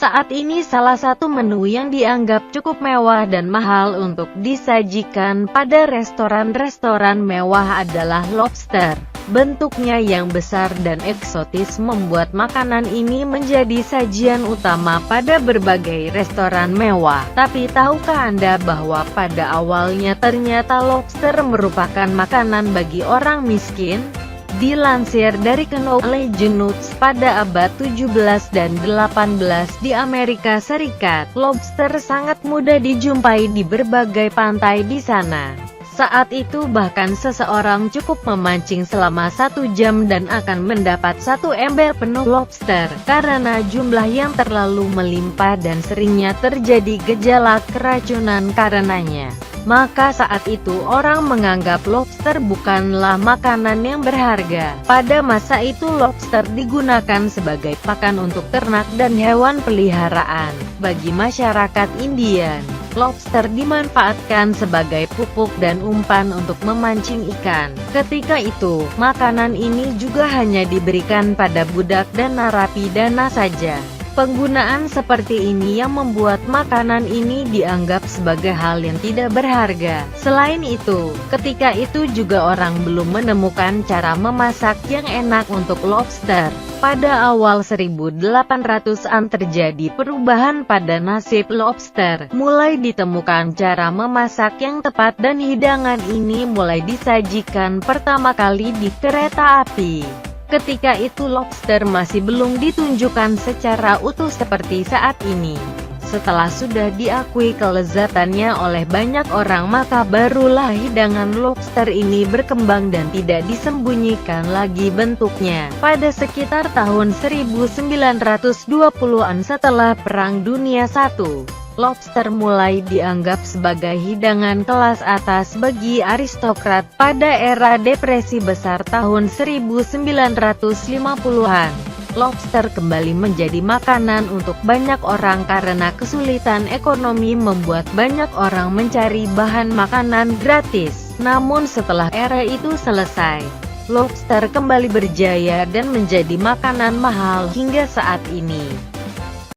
Saat ini salah satu menu yang dianggap cukup mewah dan mahal untuk disajikan pada restoran-restoran mewah adalah lobster. Bentuknya yang besar dan eksotis membuat makanan ini menjadi sajian utama pada berbagai restoran mewah. Tapi tahukah Anda bahwa pada awalnya ternyata lobster merupakan makanan bagi orang miskin? Dilansir dari Knowledge Notes, pada abad 17 dan 18 di Amerika Serikat, lobster sangat mudah dijumpai di berbagai pantai di sana. Saat itu bahkan seseorang cukup memancing selama 1 jam dan akan mendapat 1 ember penuh lobster, karena jumlah yang terlalu melimpah dan seringnya terjadi gejala keracunan karenanya. Maka saat itu orang menganggap lobster bukanlah makanan yang berharga. Pada masa itu lobster digunakan sebagai pakan untuk ternak dan hewan peliharaan. Bagi masyarakat Indian, lobster dimanfaatkan sebagai pupuk dan umpan untuk memancing ikan. Ketika itu, makanan ini juga hanya diberikan pada budak dan narapidana saja. Penggunaan seperti ini yang membuat makanan ini dianggap sebagai hal yang tidak berharga. Selain itu, ketika itu juga orang belum menemukan cara memasak yang enak untuk lobster. Pada awal 1800-an terjadi perubahan pada nasib lobster. Mulai ditemukan cara memasak yang tepat dan hidangan ini mulai disajikan pertama kali di kereta api. Ketika itu lobster masih belum ditunjukkan secara utuh seperti saat ini. Setelah sudah diakui kelezatannya oleh banyak orang, maka barulah hidangan lobster ini berkembang dan tidak disembunyikan lagi bentuknya. Pada sekitar tahun 1920-an setelah Perang Dunia I, lobster mulai dianggap sebagai hidangan kelas atas bagi aristokrat. Pada era depresi besar tahun 1950-an, lobster kembali menjadi makanan untuk banyak orang karena kesulitan ekonomi membuat banyak orang mencari bahan makanan gratis. Namun setelah era itu selesai, lobster kembali berjaya dan menjadi makanan mahal hingga saat ini.